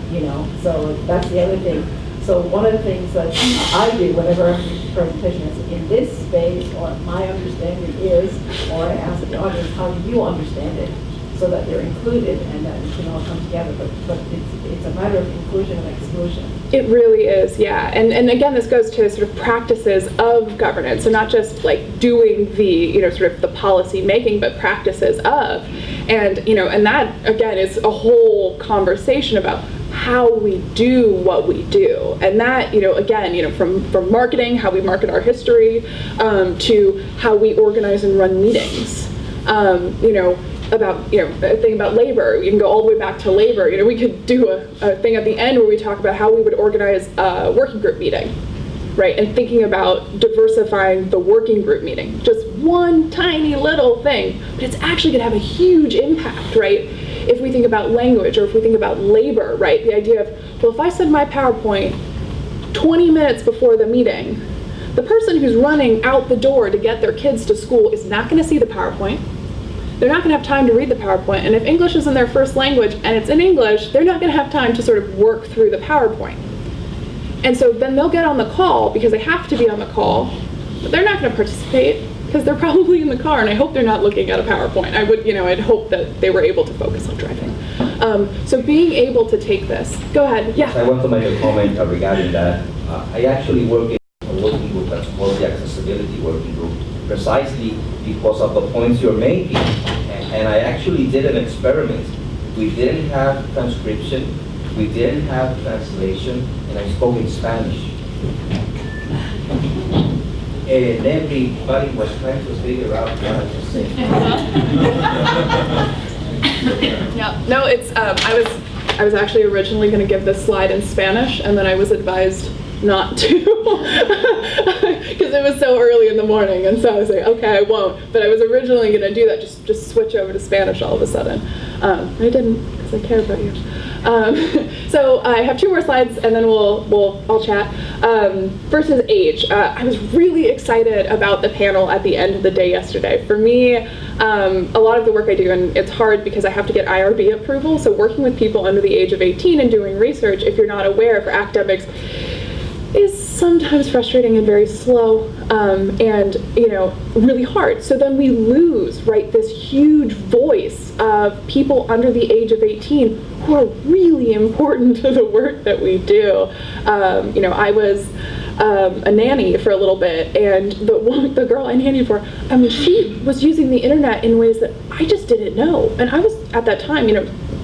so that's the other thing. So one of the things that I do whenever I'm doing a presentation is, in this space, or my understanding is, or I ask the audience, how do you understand it? So that they're included and that it can all come together. But it's a matter of inclusion and exclusion. It really is, yeah. And again, this goes to sort of practices of governance, so not just like doing the, sort of the policy making, but practices of. And, and that, again, is a whole conversation about how we do what we do. And that, again, from marketing, how we market our history, to how we organize and run meetings. About, a thing about labor. You can go all the way back to labor. We could do a thing at the end where we talk about how we would organize a working group meeting, right? And thinking about diversifying the working group meeting. Just one tiny little thing, but it's actually gonna have a huge impact, right? If we think about language, or if we think about labor, right? The idea of, well, if I send my PowerPoint 20 minutes before the meeting, the person who's running out the door to get their kids to school is not gonna see the PowerPoint. They're not going to have time to read the PowerPoint, and if English isn't their first language and it's in English, they're not going to have time to sort of work through the PowerPoint. And so then they'll get on the call because they have to be on the call, but they're not going to participate because they're probably in the car, and I hope they're not looking at a PowerPoint. I'd hope that they were able to focus on driving. So being able to take this, go ahead, yeah. I want to make a comment regarding that. I actually work in a working group that's called the Accessibility Working Group, precisely because of the points you're making. And I actually did an experiment. We didn't have transcription, we didn't have translation, and I spoke in Spanish. And everybody was trying to figure out what I was saying. Yeah, no, it's, I was actually originally going to give this slide in Spanish, and then I was advised not to, because it was so early in the morning, and so I was like, okay, I won't. But I was originally going to do that, just switch over to Spanish all of a sudden. I didn't, because I care about you. So I have 2 more slides, and then I'll chat. First is age. I was really excited about the panel at the end of the day yesterday. For me, a lot of the work I do, and it's hard because I have to get IRB approval, so working with people under the age of 18 and doing research, if you're not aware, for academics, is sometimes frustrating and very slow, and really hard. So then we lose, right, this huge voice of people under the age of 18 who are really important to the work that we do. I was a nanny for a little bit, and the girl I nannied for, I mean, she was using the internet in ways that I just didn't know. And I was, at that time,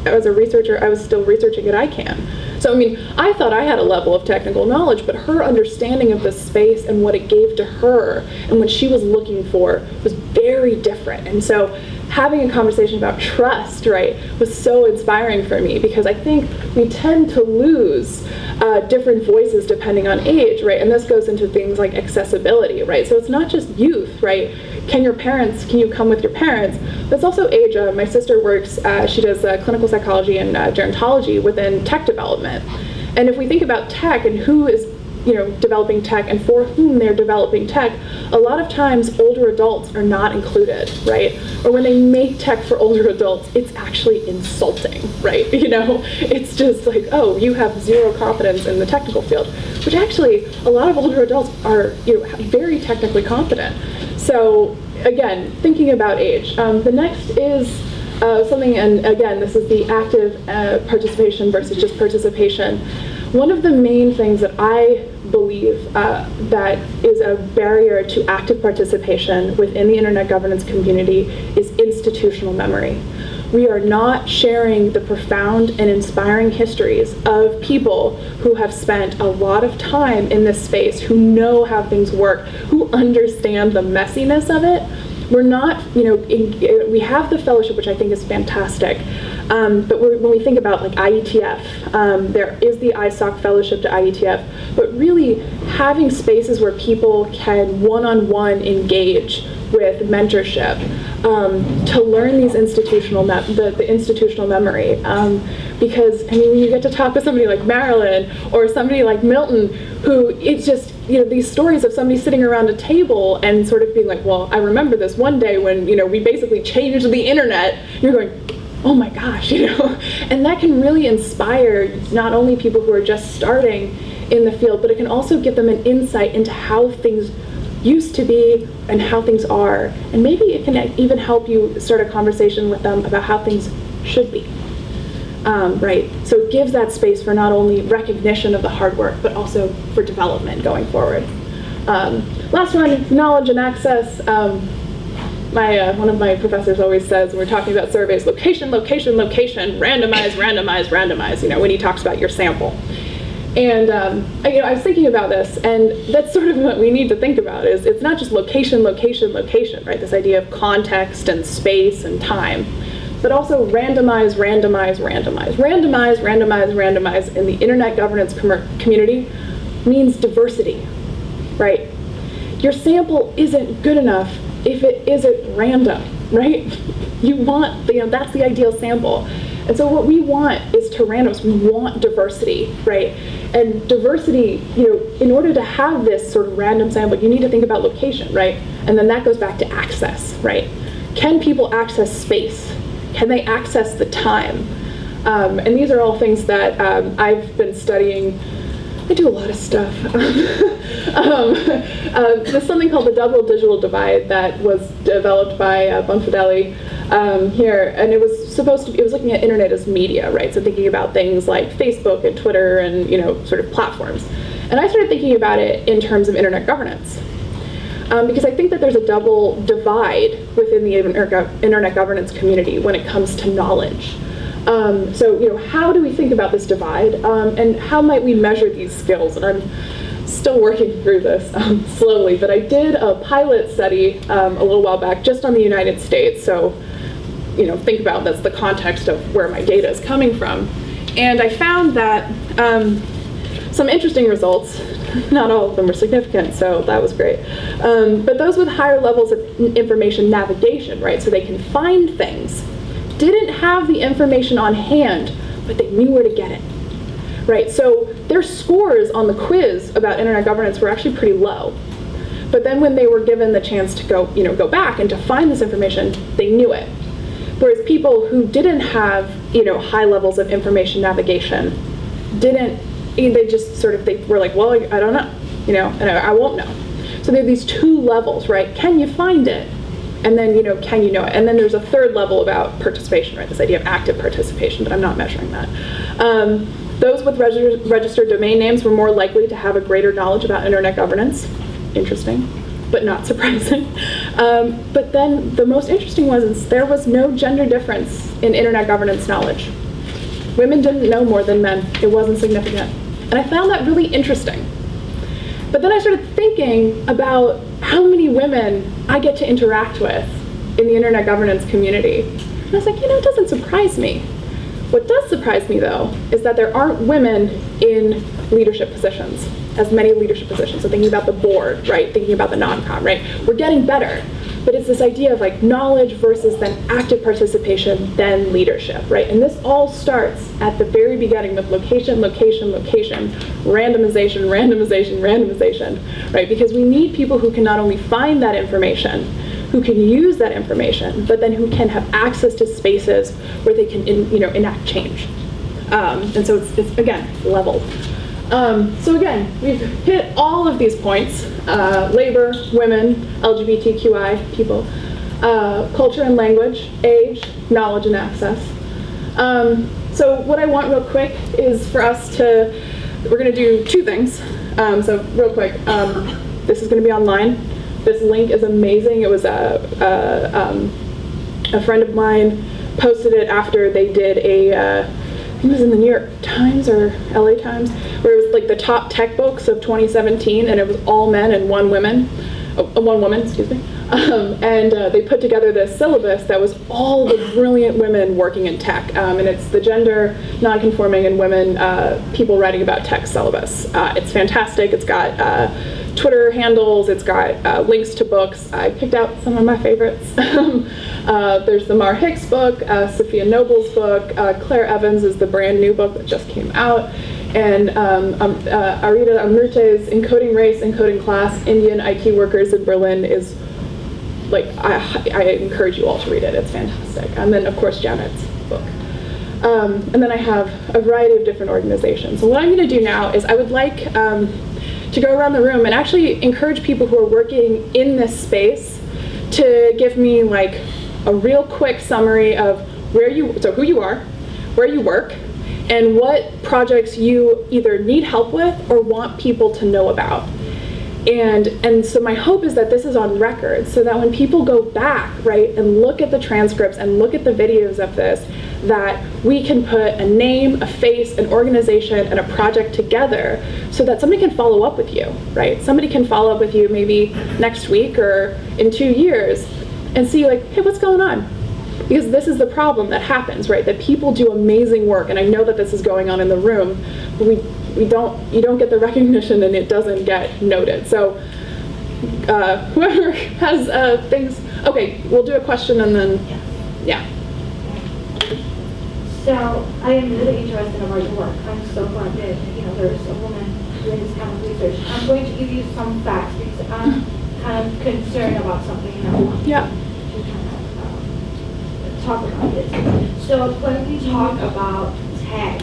as a researcher, I was still researching at ICANN. So, I mean, I thought I had a level of technical knowledge, but her understanding of the space and what it gave to her and what she was looking for was very different. And so having a conversation about trust, right, was so inspiring for me, because I think we tend to lose different voices depending on age, right? And this goes into things like accessibility, right? So it's not just youth, right? Can you come with your parents? But it's also age. My sister works, she does clinical psychology and gerontology within tech development. And if we think about tech and who is developing tech and for whom they're developing tech, a lot of times older adults are not included, right? Or when they make tech for older adults, it's actually insulting, right? It's just like, oh, you have zero competence in the technical field, which actually a lot of older adults are very technically competent. So again, thinking about age. The next is something, and again, this is the active participation versus just participation. One of the main things that I believe that is a barrier to active participation within the internet governance community is institutional memory. We are not sharing the profound and inspiring histories of people who have spent a lot of time in this space, who know how things work, who understand the messiness of it. We're not, we have the fellowship, which I think is fantastic, but when we think about like IETF, there is the ISOC fellowship to IETF, but really having spaces where people can one-on-one engage with mentorship to learn these the institutional memory. Because, I mean, when you get to talk with somebody like Marilyn or somebody like Milton, who it's just, these stories of somebody sitting around a table and sort of being like, well, I remember this one day when, we basically changed the internet. You're going, oh my gosh, and that can really inspire not only people who are just starting in the field, but it can also give them an insight into how things used to be and how things are. And maybe it can even help you start a conversation with them about how things should be. Right, so it gives that space for not only recognition of the hard work, but also for development going forward. Last one, knowledge and access. One of my professors always says, when we're talking about surveys, location, location, location, randomize, randomize, randomize, when he talks about your sample. And I was thinking about this, and that's sort of what we need to think about, is it's not just location, location, location, right? This idea of context and space and time, but also randomize, randomize, randomize. Randomize, randomize, randomize in the internet governance community means diversity, right? Your sample isn't good enough if it isn't random, right? You want, that's the ideal sample. And so what we want is to randomize. We want diversity, right? And diversity, in order to have this sort of random sample, you need to think about location, right? And then that goes back to access, right? Can people access space? Can they access the time? And these are all things that I've been studying. I do a lot of stuff. There's something called the double digital divide that was developed by Bonfideli here, and it was looking at internet as media, right? So thinking about things like Facebook and Twitter and sort of platforms. And I started thinking about it in terms of internet governance. Because I think that there's a double divide within the internet governance community when it comes to knowledge. So, how do we think about this divide, and how might we measure these skills? And I'm still working through this slowly, but I did a pilot study a little while back just on the United States. So, think about that's the context of where my data is coming from. And I found that some interesting results. not all of them were significant, so that was great. But those with higher levels of information navigation, right, so they can find things, didn't have the information on hand, but they knew where to get it, right? So their scores on the quiz about internet governance were actually pretty low. But then when they were given the chance to go back and to find this information, they knew it. Whereas people who didn't have, high levels of information navigation, they were like, well, I don't know, and I won't know. So there are these two levels, right? Can you find it? And then, can you know it? And then there's a third level about participation, right? This idea of active participation, but I'm not measuring that. Those with registered domain names were more likely to have a greater knowledge about internet governance. Interesting, but not surprising. But then the most interesting was there was no gender difference in internet governance knowledge. Women didn't know more than men. It wasn't significant. And I found that really interesting. But then I started thinking about how many women I get to interact with in the internet governance community. And I was like, it doesn't surprise me. What does surprise me, though, is that there aren't women in leadership positions, as many leadership positions. So thinking about the board, right? Thinking about the non-com, right? We're getting better. But it's this idea of like knowledge versus then active participation, then leadership, right? And this all starts at the very beginning with location, location, location, randomization, randomization, randomization, right? Because we need people who can not only find that information, who can use that information, but then who can have access to spaces where they can enact change. And so it's again, leveled. So again, we've hit all of these points, labor, women, LGBTQI people, culture and language, age, knowledge and access. So what I want real quick is for us we're gonna do two things. So real quick, this is gonna be online. This link is amazing. It was a friend of mine posted it after they did I think it was in the New York Times or LA Times, where it was like the top tech books of 2017, and it was all men and one woman, excuse me. And they put together this syllabus that was all the brilliant women working in tech, and it's the gender non-conforming and women people writing about tech syllabus. It's fantastic. It's got Twitter handles, it's got links to books. I picked out some of my favorites. There's the Mar Hicks book, Sophia Noble's book, Claire Evans is the brand new book that just came out, and Arita Amurte's Encoding Race, Encoding Class, Indian IT Workers in Berlin is, like, I encourage you all to read it, it's fantastic. And then of course Janet's book. And then I have a variety of different organizations. So what I'm gonna do now is I would like to go around the room and actually encourage people who are working in this space to give me like a real quick summary of who you are, where you work, and what projects you either need help with or want people to know about. And so my hope is that this is on record, so that when people go back, right, and look at the transcripts and look at the videos of this, that we can put a name, a face, an organization, and a project together so that somebody can follow up with you, right? Somebody can follow up with you maybe next week or in 2 years and see like, hey, what's going on? Because this is the problem that happens, right? That people do amazing work, and I know that this is going on in the room, but you don't get the recognition and it doesn't get noted. So whoever has things, okay, we'll do a question and then, yeah. So I am really interested about your work. I'm so glad that there's a woman doing this kind of research. I'm going to give you some facts because I'm kind of concerned about something and I want to kind of talk about this. So when we talk about tech,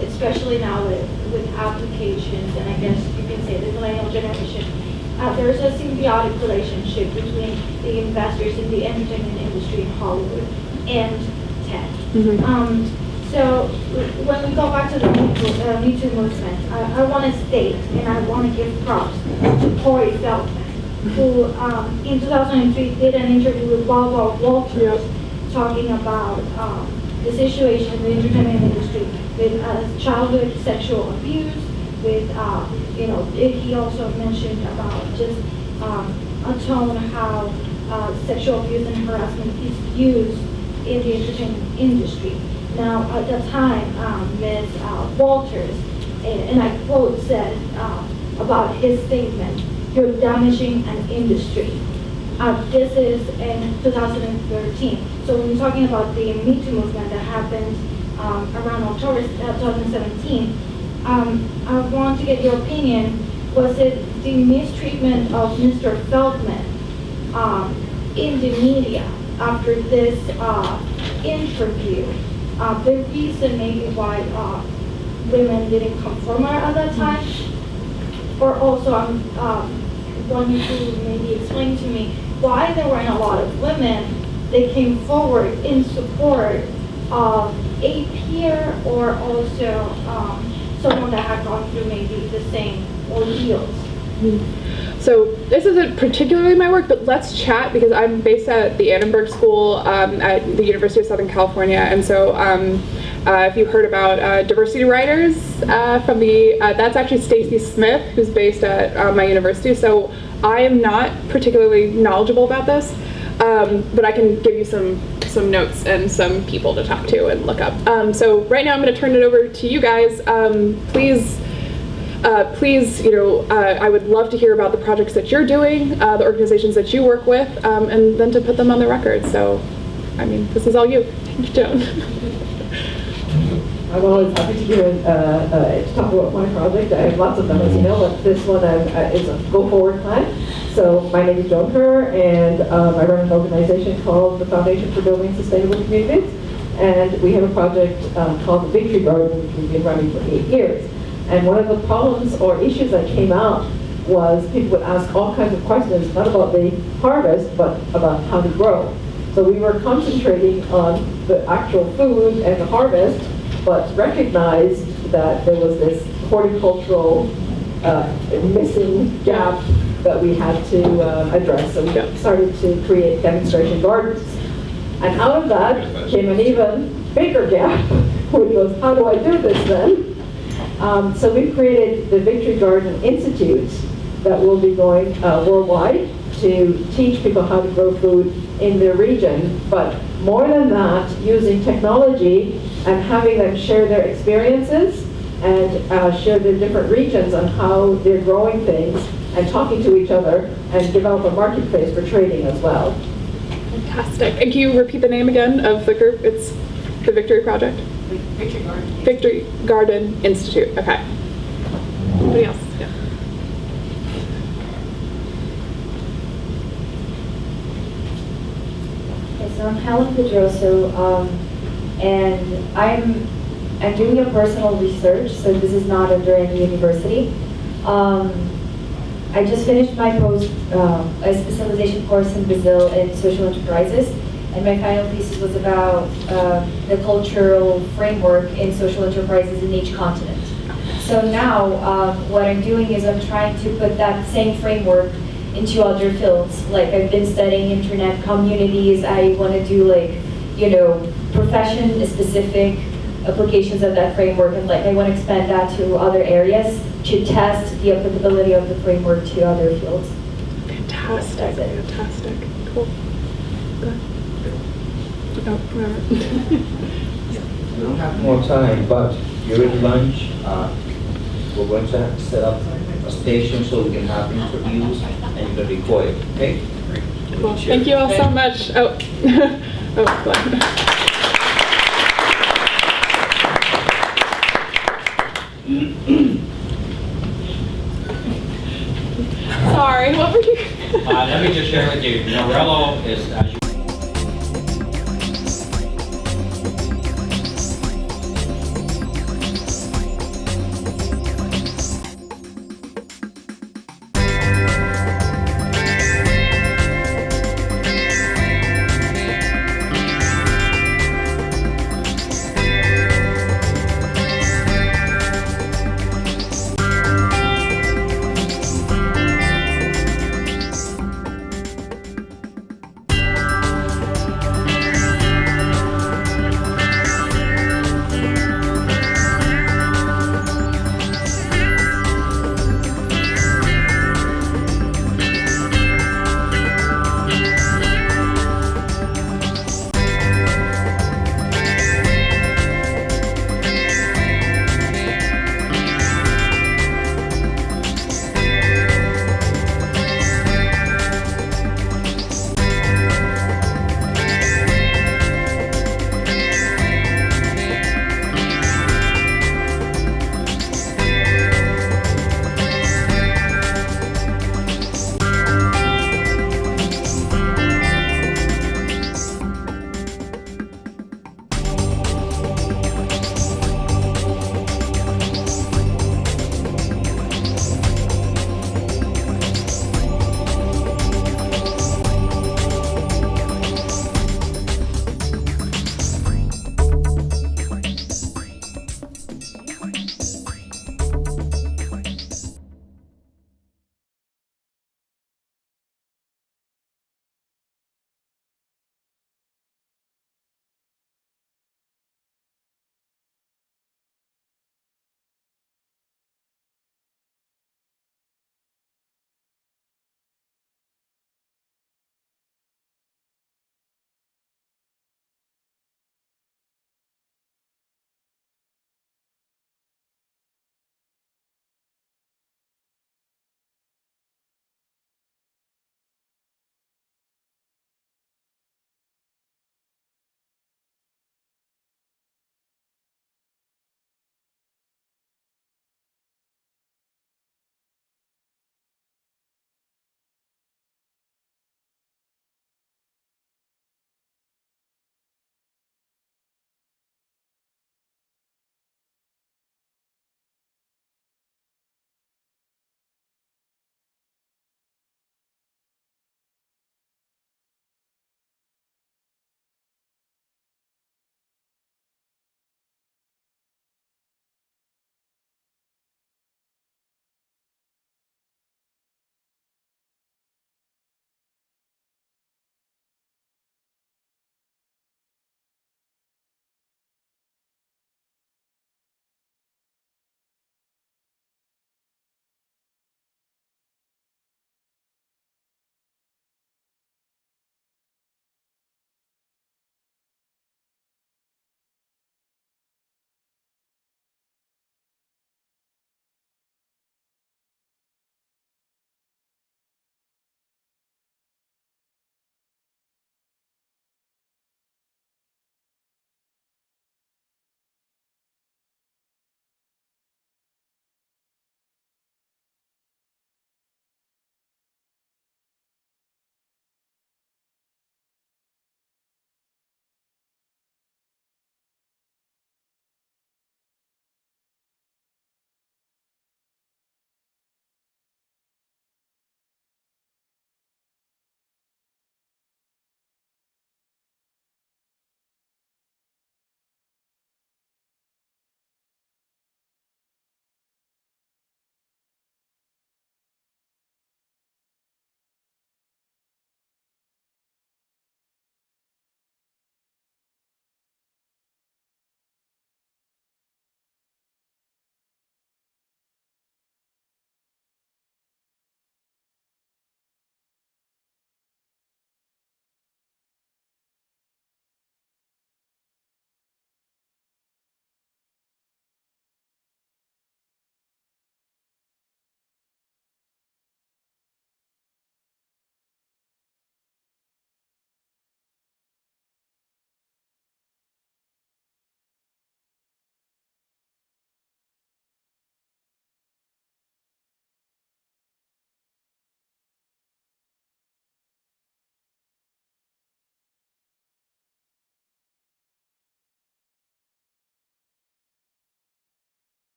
especially now with applications, and I guess you can say the millennial generation, there's a symbiotic relationship between the investors in the entertainment industry in Hollywood and tech. So when we go back to the Me Too movement, I want to state and I want to give props to Corey Feldman, who in 2003 did an interview with Barbara Walters talking about the situation in the entertainment industry with childhood sexual abuse, with he also mentioned about just a tone how sexual abuse and harassment is used in the entertainment industry. Now, at the time, Ms. Walters, and I quote, said, about his statement, "You're damaging an industry." This is in 2013. So when you're talking about the Me Too movement that happened around October 2017, I want to get your opinion. Was it the mistreatment of Mr. Feldman in the media after this interview the reason maybe why women didn't come forward at that time? Or also I want you to maybe explain to me why there weren't a lot of women that came forward in support of a peer or also someone that had gone through maybe the same ordeals. So this isn't particularly my work, but let's chat because I'm based at the Annenberg School at the University of Southern California, and so if you heard about diversity writers from the, that's actually Stacy Smith, who's based at my university. So I am not particularly knowledgeable about this, but I can give you some notes and some people to talk to and look up. So right now I'm going to turn it over to you guys. Please, I would love to hear about the projects that you're doing, the organizations that you work with, and then to put them on the record. So, I mean, this is all you. Thank you, Joan. I'm always happy to talk about my project. I have lots of them, as you know, but this one is a Go Forward plan. So my name is Joan Kerr, and I run an organization called the Foundation for Building Sustainable Communities. And we have a project called the Victory Garden, which we've been running for 8 years. And one of the problems or issues that came out was people would ask all kinds of questions, not about the harvest, but about how to grow. So we were concentrating on the actual food and the harvest, but recognized that there was this horticultural missing gap that we had to address. So we started to create demonstration gardens. And out of that came an even bigger gap, which was, how do I do this then? So we've created the Victory Garden Institute that will be going worldwide to teach people how to grow food in their region. But more than that, using technology and having them share their experiences and share their different regions on how they're growing things and talking to each other and develop a marketplace for trading as well. Fantastic. And can you repeat the name again of the group? It's the Victory Project? Victory Garden. Victory Garden Institute. Okay. Anybody else? Yeah. Okay, so I'm Helen Pedroso, and I'm doing a personal research, so this is not under any university. I just finished my a specialization course in Brazil in social enterprises, and my final thesis was about the cultural framework in social enterprises in each continent. So now what I'm doing is I'm trying to put that same framework into other fields. Like I've been studying internet communities. I want to do profession-specific applications of that framework, and I want to expand that to other areas to test the applicability of the framework to other fields. Fantastic. Fantastic. Cool. Good. Oh, whatever. We don't have more time, but during lunch, we're going to have to set up a station so we can have interviews and you can record it, okay? Cool. Thank you all so much. Oh, Glenn. Sorry, what were you? Let me just share with you, Morello is, as you